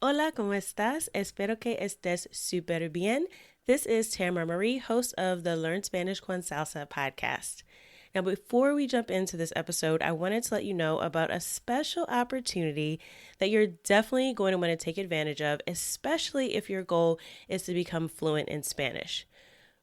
Hola, ¿cómo estás? Espero que estés súper bien. This is Tamara Marie, host of the Learn Spanish con Salsa podcast. Now, before we jump into this episode, I wanted to let you know about a special opportunity that you're definitely going to want to take advantage of, especially if your goal is to become fluent in Spanish.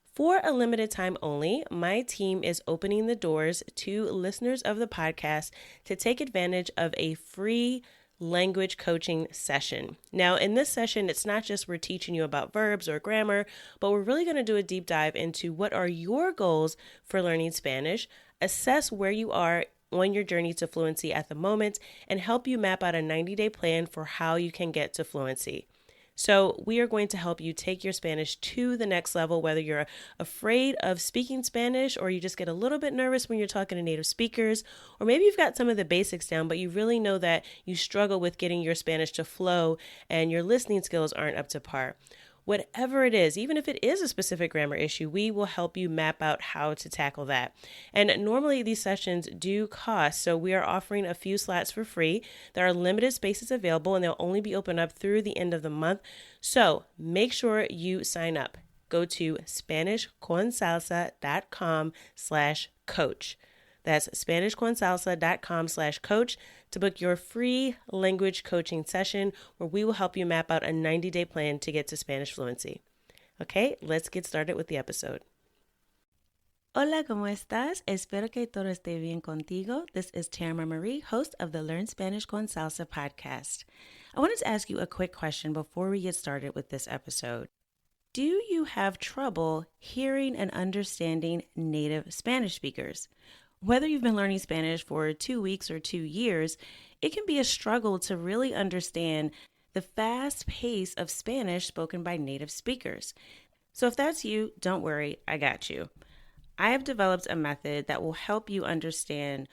For a limited time only, my team is opening the doors to listeners of the podcast to take advantage of a free language coaching session. Now, in this session, it's not just we're teaching you about verbs or grammar, but we're really going to do a deep dive into what are your goals for learning Spanish, assess where you are on your journey to fluency at the moment, and help you map out a 90-day plan for how you can get to fluency. So we are going to help you take your Spanish to the next level, whether you're afraid of speaking Spanish or you just get a little bit nervous when you're talking to native speakers, or maybe you've got some of the basics down, but you really know that you struggle with getting your Spanish to flow and your listening skills aren't up to par. Whatever it is, even if it is a specific grammar issue, we will help you map out how to tackle that. And normally these sessions do cost, so we are offering a few slots for free. There are limited spaces available and they'll only be open up through the end of the month. So make sure you sign up. Go to SpanishConSalsa.com/coach. That's SpanishConSalsa.com/coach to book your free language coaching session where we will help you map out a 90-day plan to get to Spanish fluency. Okay, let's get started with the episode. Hola, ¿cómo estás? Espero que todo esté bien contigo. This is Tamara Marie, host of the Learn Spanish con Salsa podcast. I wanted to ask you a quick question before we get started with this episode. Do you have trouble hearing and understanding native Spanish speakers? Whether you've been learning Spanish for 2 weeks or 2 years, it can be a struggle to really understand the fast pace of Spanish spoken by native speakers. So if that's you, don't worry, I got you. I have developed a method that will help you understand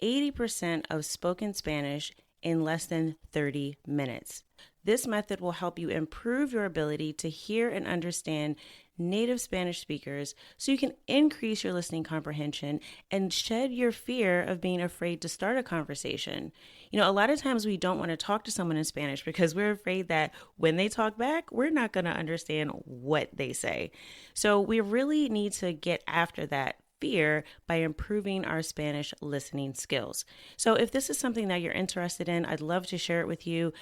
80% of spoken Spanish in less than 30 minutes. This method will help you improve your ability to hear and understand native Spanish speakers so you can increase your listening comprehension and shed your fear of being afraid to start a conversation. You know, a lot of times we don't want to talk to someone in Spanish because we're afraid that when they talk back, we're not going to understand what they say. So we really need to get after that fear by improving our Spanish listening skills. So if this is something that you're interested in, I'd love to share it with you.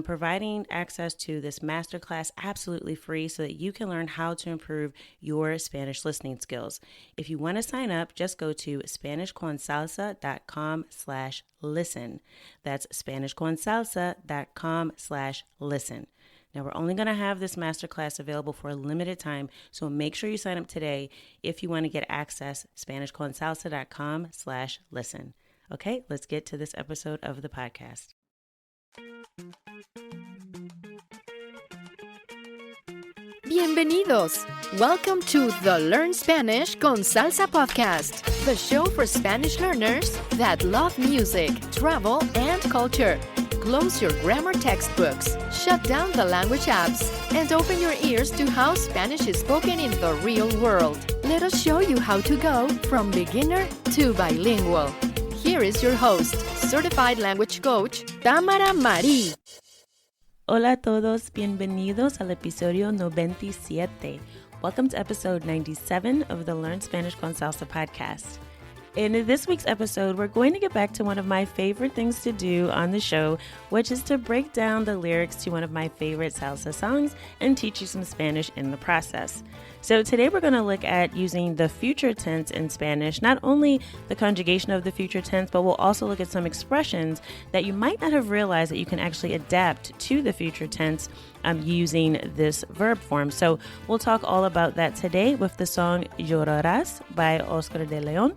Providing access to this masterclass absolutely free so that you can learn how to improve your Spanish listening skills. If you want to sign up, just go to SpanishConSalsa.com/listen. That's SpanishConSalsa.com/listen. Now, we're only going to have this masterclass available for a limited time, so make sure you sign up today if you want to get access, SpanishConSalsa.com/listen. Okay, let's get to this episode of the podcast. Bienvenidos! Welcome to the Learn Spanish con Salsa podcast, the show for Spanish learners that love music, travel, and culture. Close your grammar textbooks, shut down the language apps, and open your ears to how Spanish is spoken in the real world. Let us show you how to go from beginner to bilingual. Here is your host, certified language coach, Tamara Marie. Hola a todos, bienvenidos al episodio 97. Welcome to episode 97 of the Learn Spanish con Salsa podcast. In this week's episode, we're going to get back to one of my favorite things to do on the show, which is to break down the lyrics to one of my favorite salsa songs and teach you some Spanish in the process. So today we're going to look at using the future tense in Spanish, not only the conjugation of the future tense, but we'll also look at some expressions that you might not have realized that you can actually adapt to the future tense using this verb form. So we'll talk all about that today with the song Llorarás by Oscar de Leon.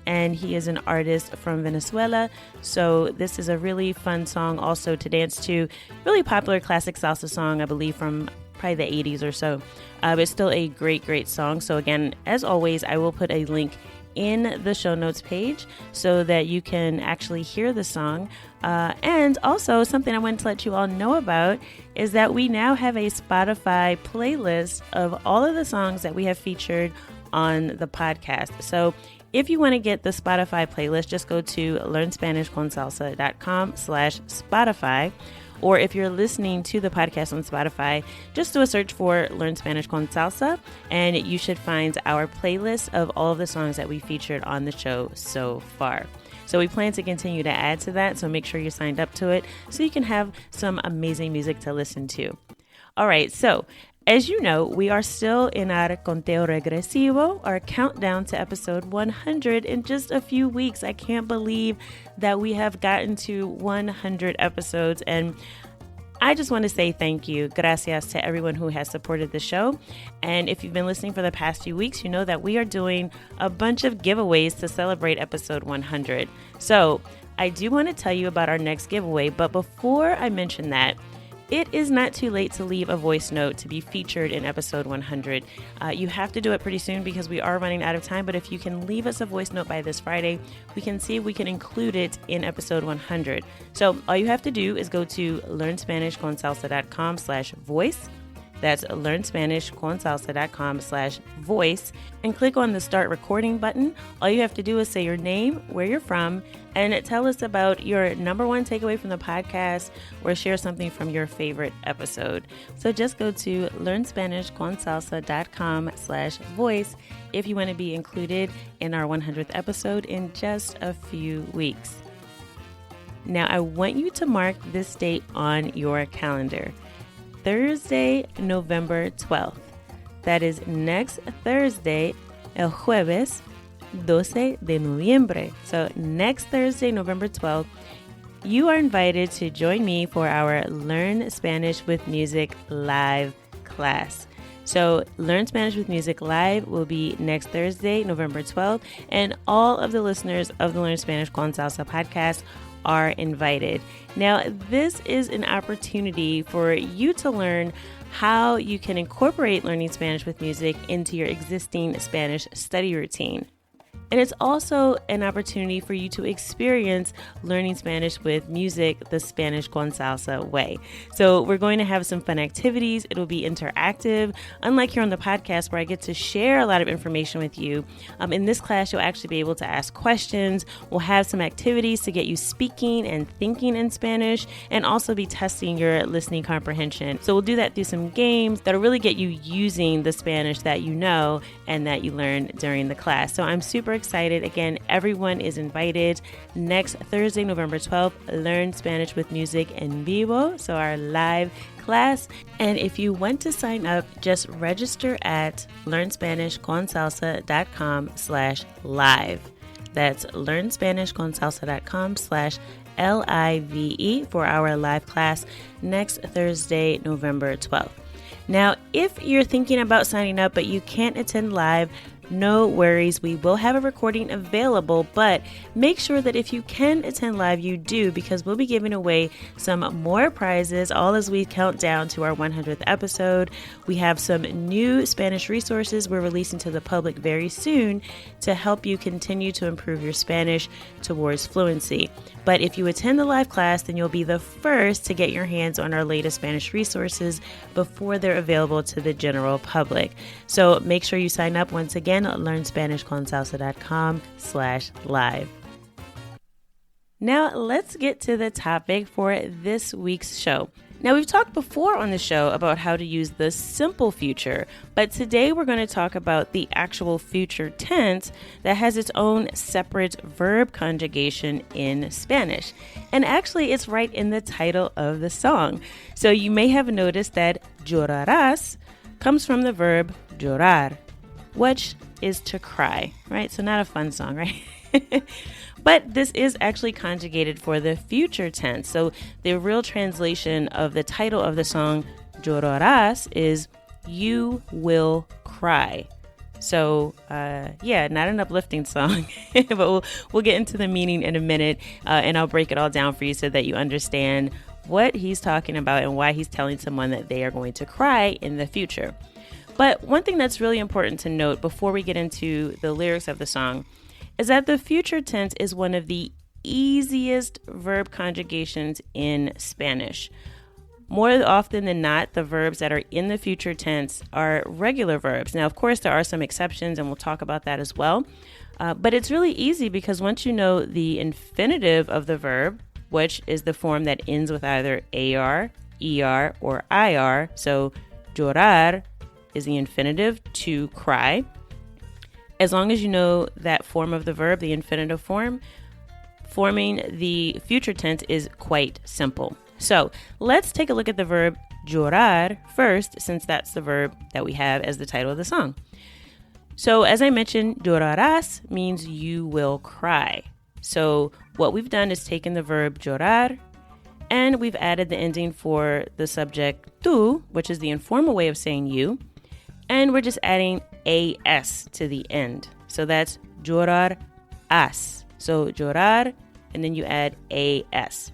And he is an artist from Venezuela. So this is a really fun song also to dance to. Really popular classic salsa song, I believe, from probably the 80s or so. It's still a great, great song. So again, as always, I will put a link in the show notes page so that you can actually hear the song. And also something I wanted to let you all know about is that we now have a Spotify playlist of all of the songs that we have featured on the podcast. So if you want to get the Spotify playlist, just go to learnspanishconsalsa.com/Spotify. Or if you're listening to the podcast on Spotify, just do a search for Learn Spanish con Salsa, and you should find our playlist of all of the songs that we featured on the show so far. So we plan to continue to add to that, so make sure you're signed up to it so you can have some amazing music to listen to. All right, so as you know, we are still in our conteo regresivo, our countdown to episode 100 in just a few weeks. I can't believe that we have gotten to 100 episodes, and I just want to say thank you. Gracias to everyone who has supported the show. And if you've been listening for the past few weeks, you know that we are doing a bunch of giveaways to celebrate episode 100. So I do want to tell you about our next giveaway, but before I mention that, it is not too late to leave a voice note to be featured in episode 100. You have to do it pretty soon because we are running out of time, but if you can leave us a voice note by this Friday, we can see if we can include it in episode 100. So all you have to do is go to learnspanishconsalsa.com/voice. That's learnspanishconsalsa.com/voice and click on the start recording button. All you have to do is say your name, where you're from, and tell us about your number one takeaway from the podcast or share something from your favorite episode. So just go to learnspanishconsalsa.com/voice if you want to be included in our 100th episode in just a few weeks. Now, I want you to mark this date on your calendar. Thursday, November 12th. That is next Thursday, el jueves 12 de noviembre. So next Thursday, November 12th, you are invited to join me for our Learn Spanish with Music live class. So Learn Spanish with Music live will be next Thursday, November 12th, and all of the listeners of the Learn Spanish con Salsa podcast are invited. Now, this is an opportunity for you to learn how you can incorporate learning Spanish with music into your existing Spanish study routine. And it's also an opportunity for you to experience learning Spanish with music the Spanish con Salsa way. So we're going to have some fun activities. It'll be interactive, unlike here on the podcast where I get to share a lot of information with you. In this class, you'll actually be able to ask questions. We'll have some activities to get you speaking and thinking in Spanish and also be testing your listening comprehension. So we'll do that through some games that'll really get you using the Spanish that you know and that you learned during the class. So I'm super excited. Again, everyone is invited next Thursday, November 12th, Learn Spanish with Music en vivo, so our live class. And if you want to sign up, just register at learnspanishconsalsa.com/live. That's learnspanishconsalsa.com/LIVE for our live class next Thursday, November 12th. Now, if you're thinking about signing up but you can't attend live, no worries. We will have a recording available, but make sure that if you can attend live, you do, because we'll be giving away some more prizes all as we count down to our 100th episode. We have some new Spanish resources we're releasing to the public very soon to help you continue to improve your Spanish towards fluency. But if you attend the live class, then you'll be the first to get your hands on our latest Spanish resources before they're available to the general public. So make sure you sign up once again at learnspanishconsalsa.com/live. Now let's get to the topic for this week's show. Now, we've talked before on the show about how to use the simple future, but today we're going to talk about the actual future tense that has its own separate verb conjugation in Spanish. And actually, it's right in the title of the song. So you may have noticed that llorarás comes from the verb llorar, which is to cry, right? So not a fun song, right? But this is actually conjugated for the future tense. So the real translation of the title of the song, Llorarás, is you will cry. So, not an uplifting song, but we'll get into the meaning in a minute, and I'll break it all down for you so that you understand what he's talking about and why he's telling someone that they are going to cry in the future. But one thing that's really important to note before we get into the lyrics of the song is that the future tense is one of the easiest verb conjugations in Spanish. More often than not, the verbs that are in the future tense are regular verbs. Now, of course, there are some exceptions, and we'll talk about that as well. But it's really easy because once you know the infinitive of the verb, which is the form that ends with either AR, ER, or IR. So llorar is the infinitive, to cry. As long as you know that form of the verb, the infinitive form, forming the future tense is quite simple. So let's take a look at the verb llorar first, since that's the verb that we have as the title of the song. So as I mentioned, llorarás means you will cry. So what we've done is taken the verb llorar and we've added the ending for the subject tú, which is the informal way of saying you, and we're just adding as to the end. So that's llorarás. So llorar, and then you add as.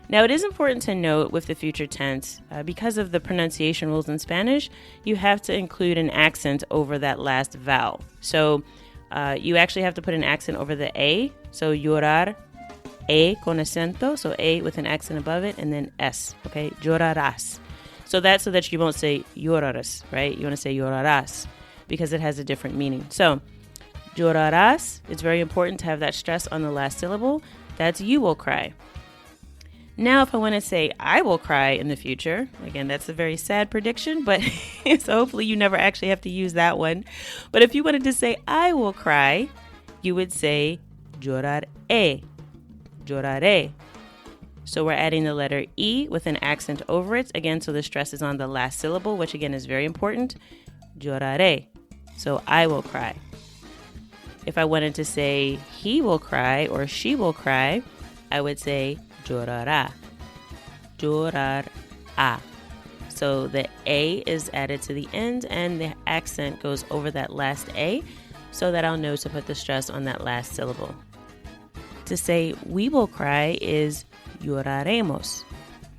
Now, it is important to note with the future tense, because of the pronunciation rules in Spanish, you have to include an accent over that last vowel. So you actually have to put an accent over the A. So llorar, A con acento. So A with an accent above it, and then S. Okay, llorarás. So that's so that you won't say llorarás, right? You want to say llorarás because it has a different meaning. So llorarás, it's very important to have that stress on the last syllable. That's you will cry. Now, if I want to say I will cry in the future, again, that's a very sad prediction, but so hopefully you never actually have to use that one. But if you wanted to say I will cry, you would say lloraré, lloraré. So we're adding the letter E with an accent over it. Again, so the stress is on the last syllable, which again is very important. Lloraré. So I will cry. If I wanted to say he will cry or she will cry, I would say llorará, llorará. So the A is added to the end and the accent goes over that last A so that I'll know to put the stress on that last syllable. To say we will cry is lloraremos,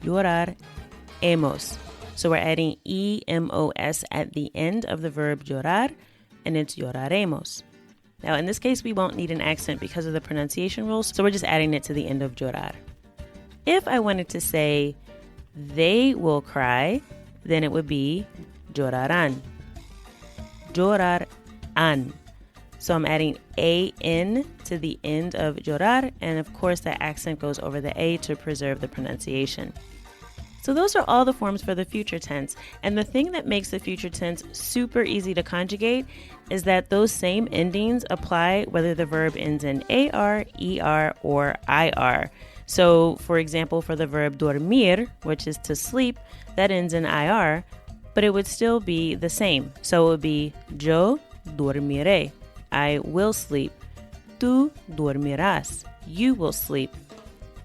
lloraremos. So we're adding EMOS at the end of the verb llorar, and it's lloraremos. Now in this case, we won't need an accent because of the pronunciation rules, so we're just adding it to the end of llorar. If I wanted to say they will cry, then it would be llorarán, llorarán. So I'm adding AN to the end of llorar, and of course that accent goes over the A to preserve the pronunciation. So those are all the forms for the future tense, and the thing that makes the future tense super easy to conjugate is that those same endings apply whether the verb ends in AR, ER, or IR. So for example, for the verb dormir, which is to sleep, that ends in IR, but it would still be the same. So it would be yo dormiré, I will sleep. Tú dormirás, you will sleep.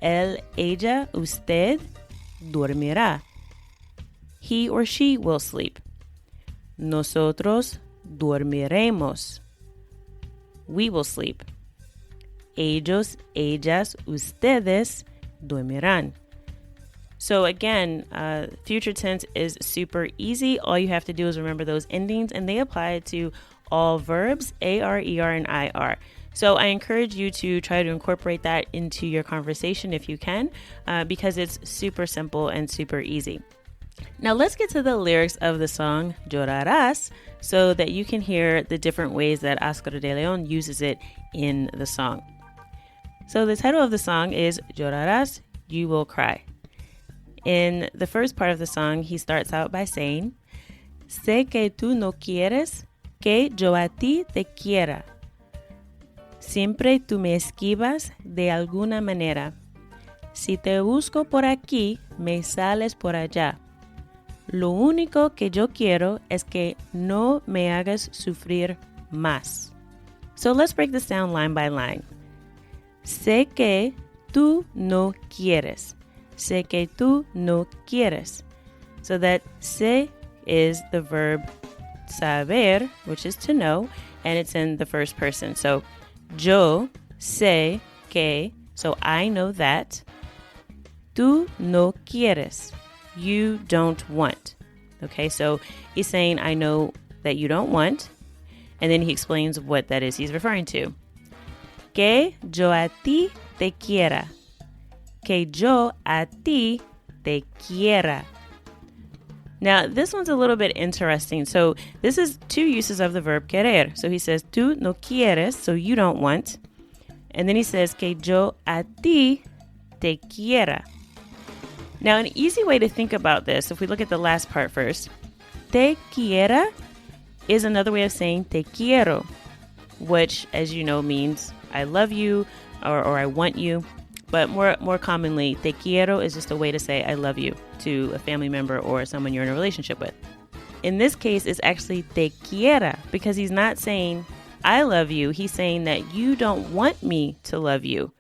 Él, ella, usted dormirá. He or she will sleep. Nosotros dormiremos. We will sleep. Ellos, ellas, ustedes dormirán. So again, future tense is super easy. All you have to do is remember those endings, and they apply to all verbs, AR, ER, and IR. So I encourage you to try to incorporate that into your conversation if you can, because it's super simple and super easy. Now let's get to the lyrics of the song Llorarás so that you can hear the different ways that Oscar de Leon uses it in the song. So the title of the song is Llorarás, You Will Cry. In the first part of the song, he starts out by saying, Sé que tú no quieres que yo a ti te quiera. Siempre tú me esquivas de alguna manera. Si te busco por aquí, me sales por allá. Lo único que yo quiero es que no me hagas sufrir más. So let's break this down line by line. Sé que tú no quieres. Sé que tú no quieres. So that sé is the verb saber, which is to know, and it's in the first person. So yo sé que, so I know that. Tú no quieres. You don't want. Okay, so he's saying, I know that you don't want. And then he explains what that is he's referring to. Que yo a ti te quiera. Que yo a ti te quiera. Now, this one's a little bit interesting. So this is two uses of the verb querer. So he says, tú no quieres, so you don't want. And then he says, que yo a ti te quiera. Now, an easy way to think about this, if we look at the last part first, te quiera is another way of saying te quiero, which, as you know, means I love you or I want you. But more commonly, te quiero is just a way to say I love you to a family member or someone you're in a relationship with. In this case, it's actually te quiera because he's not saying I love you. He's saying that you don't want me to love you.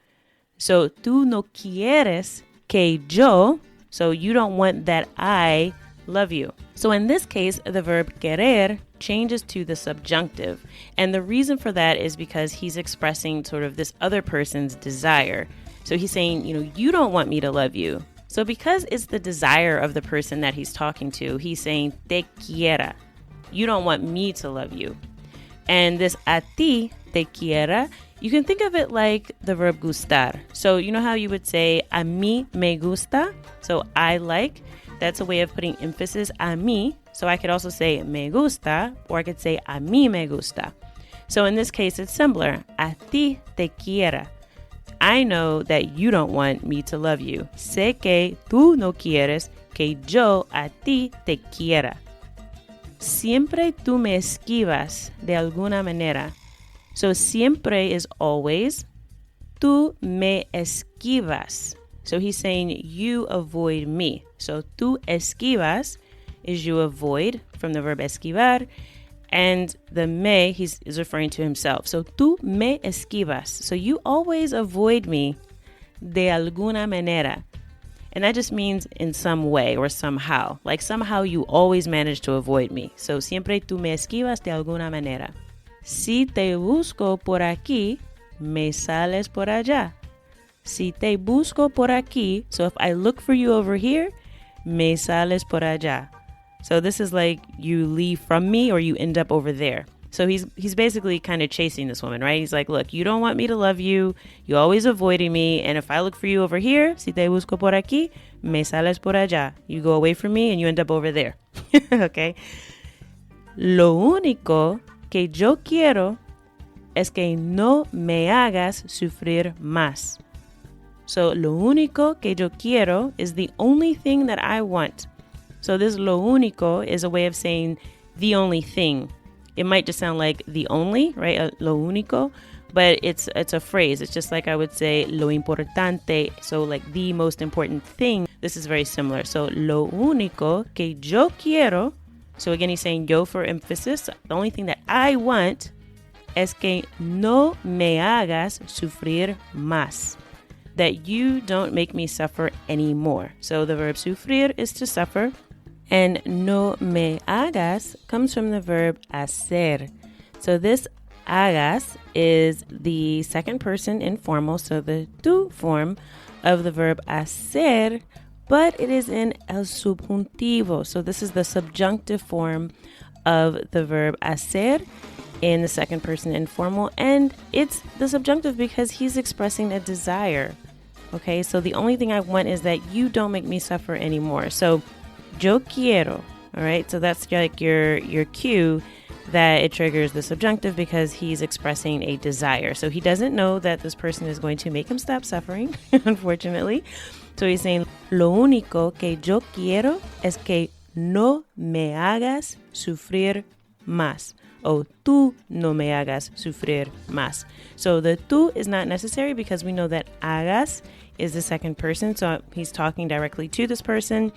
So, tú no quieres que yo, so you don't want that I love you. So in this case, the verb querer changes to the subjunctive. And the reason for that is because he's expressing sort of this other person's desire. So he's saying, you don't want me to love you. So because it's the desire of the person that he's talking to, he's saying te quiera. You don't want me to love you. And this a ti, te quiera, you can think of it like the verb gustar. So you know how you would say a mí me gusta? So I like. That's a way of putting emphasis a mí. So I could also say me gusta, or I could say a mí me gusta. So in this case, it's similar. A ti te quiera. I know that you don't want me to love you. Sé que tú no quieres que yo a ti te quiera. Siempre tú me esquivas de alguna manera. So siempre is always. Tú me esquivas. So he's saying you avoid me. So tú esquivas is you avoid from the verb esquivar. And the me, is referring to himself. So tú me esquivas. So you always avoid me de alguna manera. And that just means in some way or somehow. Like somehow you always manage to avoid me. So siempre tú me esquivas de alguna manera. Si te busco por aquí, me sales por allá. Si te busco por aquí, so if I look for you over here, me sales por allá. So this is like you leave from me or you end up over there. So he's basically kind of chasing this woman, right? He's like, look, you don't want me to love you. You're always avoiding me. And if I look for you over here, si te busco por aquí, me sales por allá. You go away from me and you end up over there. Okay? Lo único que yo quiero es que no me hagas sufrir más. So lo único que yo quiero is the only thing that I want. So this lo único is a way of saying the only thing. It might just sound like the only, right? Lo único, but it's a phrase. It's just like I would say lo importante. So like the most important thing. This is very similar. So lo único que yo quiero. So again, he's saying yo for emphasis. The only thing that I want es que no me hagas sufrir más. That you don't make me suffer anymore. So the verb sufrir is to suffer. And no me hagas comes from the verb hacer. So this hagas is the second person informal, so the tú form of the verb hacer, but it is in el subjuntivo. So this is the subjunctive form of the verb hacer in the second person informal. And it's the subjunctive because he's expressing a desire. Okay, so the only thing I want is that you don't make me suffer anymore. So yo quiero, all right? So that's like your cue that it triggers the subjunctive because he's expressing a desire. So he doesn't know that this person is going to make him stop suffering, unfortunately. So he's saying, lo único que yo quiero es que no me hagas sufrir más. O tú no me hagas sufrir más. So the tú is not necessary because we know that hagas is the second person. So he's talking directly to this person.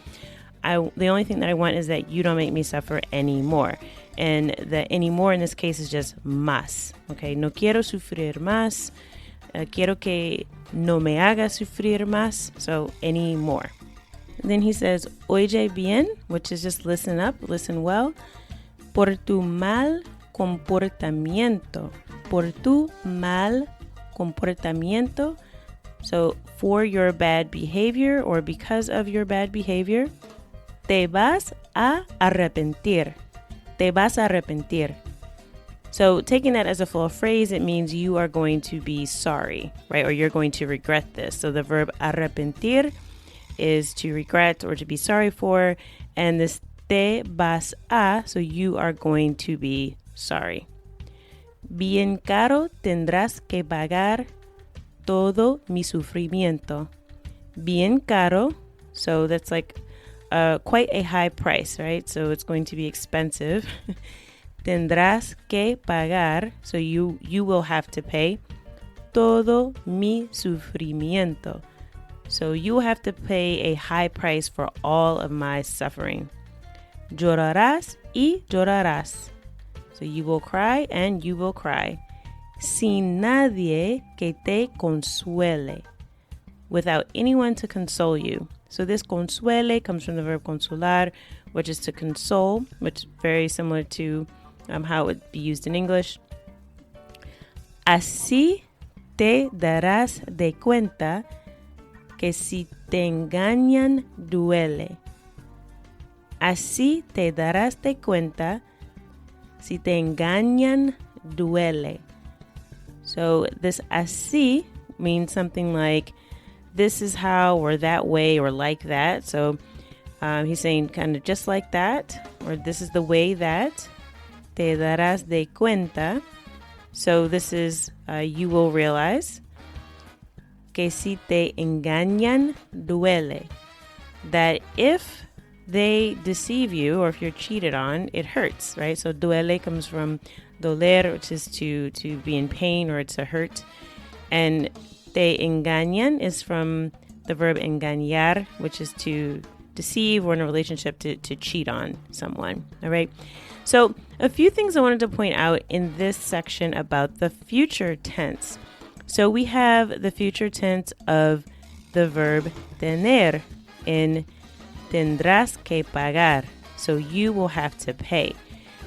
The only thing that I want is that you don't make me suffer anymore. And the anymore in this case is just más. Okay, no quiero sufrir más. Quiero que no me hagas sufrir más. So anymore. And then he says, oye bien, which is just listen up, listen well. Por tu mal comportamiento. Por tu mal comportamiento. So for your bad behavior or because of your bad behavior. Te vas a arrepentir. Te vas a arrepentir. So taking that as a full phrase, it means you are going to be sorry, right? Or you're going to regret this. So the verb arrepentir is to regret or to be sorry for. And this te vas a, so you are going to be sorry. Bien caro tendrás que pagar todo mi sufrimiento. bien caro. So that's like quite a high price, right? So it's going to be expensive. Tendrás que pagar. So you will have to pay. Todo mi sufrimiento. So you will have to pay a high price for all of my suffering. Llorarás y llorarás. So you will cry and you will cry. Sin nadie que te consuele. Without anyone to console you. So this consuele comes from the verb consolar, which is to console, which is very similar to how it would be used in English. Así te darás de cuenta que si te engañan duele. Así te darás de cuenta si te engañan duele. So this así means something like this is how or that way or like that. So he's saying kind of just like that, or this is the way that. Te darás de cuenta. So this is you will realize. Que si te engañan duele. That if they deceive you or if you're cheated on, it hurts, right? So duele comes from doler, which is to be in pain or it's a hurt. And te engañan is from the verb engañar, which is to deceive or in a relationship to cheat on someone, all right? So a few things I wanted to point out in this section about the future tense. So we have the future tense of the verb tener in tendrás que pagar. So you will have to pay.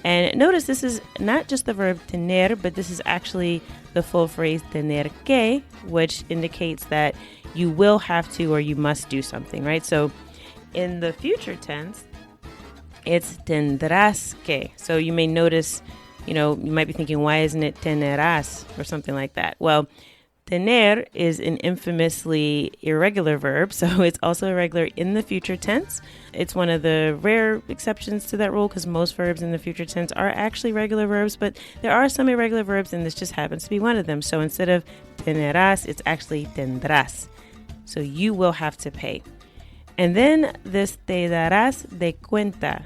And notice this is not just the verb tener, but this is actually the full phrase tener que, which indicates that you will have to or you must do something, right? So in the future tense, it's tendrás que. So you may notice, you might be thinking, why isn't it tenerás or something like that? Well, tener is an infamously irregular verb, so it's also irregular in the future tense. It's one of the rare exceptions to that rule because most verbs in the future tense are actually regular verbs, but there are some irregular verbs and this just happens to be one of them. So instead of tenerás, it's actually tendrás. So you will have to pay. And then this te darás de cuenta.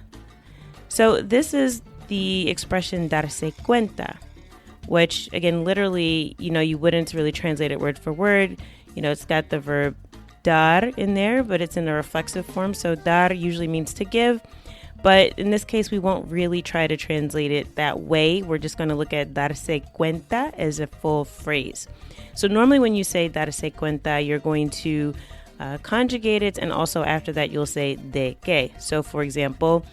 So this is the expression darse cuenta, which again, literally, you wouldn't really translate it word for word. It's got the verb dar in there, but it's in a reflexive form. So dar usually means to give. But in this case, we won't really try to translate it that way. We're just going to look at darse cuenta as a full phrase. So normally when you say darse cuenta, you're going to conjugate it. And also after that, you'll say de que. So for example,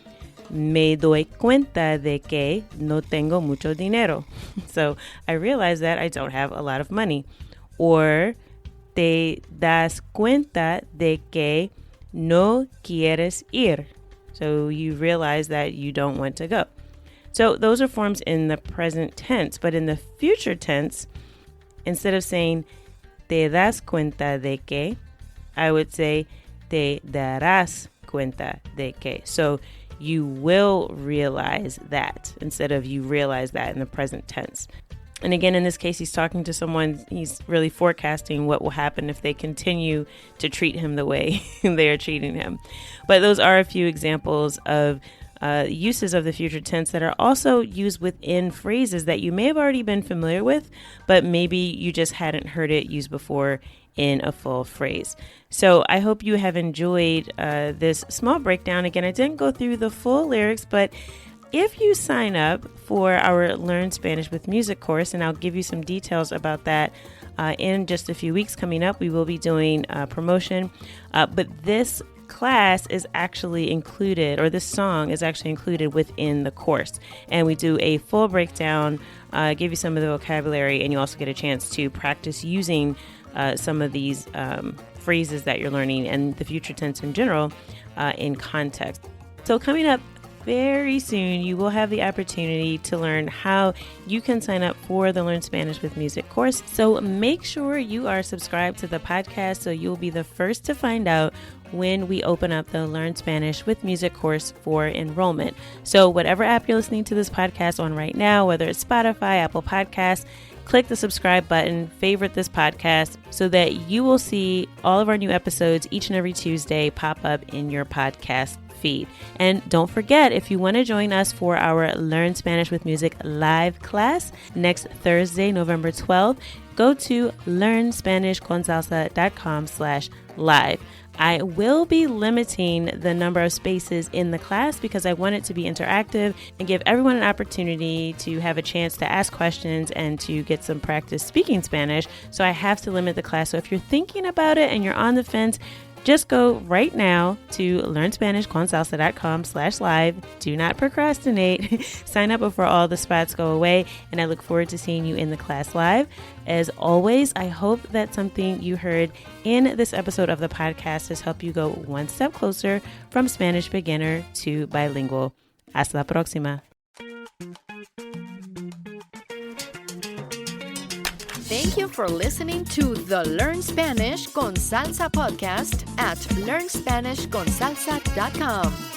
me doy cuenta de que no tengo mucho dinero. So I realize that I don't have a lot of money. Or te das cuenta de que no quieres ir. So you realize that you don't want to go. So those are forms in the present tense. But in the future tense, instead of saying te das cuenta de que, I would say te darás cuenta de que. So you will realize that instead of you realize that in the present tense. And again, in this case, he's talking to someone, he's really forecasting what will happen if they continue to treat him the way they are treating him. But those are a few examples of uses of the future tense that are also used within phrases that you may have already been familiar with, but maybe you just hadn't heard it used before in a full phrase. So I hope you have enjoyed this small breakdown. Again, I didn't go through the full lyrics, but if you sign up for our Learn Spanish with Music course, and I'll give you some details about that in just a few weeks coming up, we will be doing a promotion. But this class is actually included, or this song is actually included within the course. And we do a full breakdown, give you some of the vocabulary, and you also get a chance to practice using some of these phrases that you're learning and the future tense in general in context. So coming up very soon, you will have the opportunity to learn how you can sign up for the Learn Spanish with Music course. So make sure you are subscribed to the podcast so you'll be the first to find out when we open up the Learn Spanish with Music course for enrollment. So whatever app you're listening to this podcast on right now, whether it's Spotify, Apple Podcasts, click the subscribe button, favorite this podcast so that you will see all of our new episodes each and every Tuesday pop up in your podcast feed. And don't forget, if you want to join us for our Learn Spanish with Music live class next Thursday, November 12th, go to learnspanishconsalsa.com/live. I will be limiting the number of spaces in the class because I want it to be interactive and give everyone an opportunity to have a chance to ask questions and to get some practice speaking Spanish. So I have to limit the class. So if you're thinking about it and you're on the fence, just go right now to learnspanishconsalsa.com/live. Do not procrastinate. Sign up before all the spots go away, and I look forward to seeing you in the class live. As always, I hope that something you heard in this episode of the podcast has helped you go one step closer from Spanish beginner to bilingual. Hasta la próxima. Thank you for listening to the Learn Spanish con Salsa podcast at learnspanishconsalsa.com.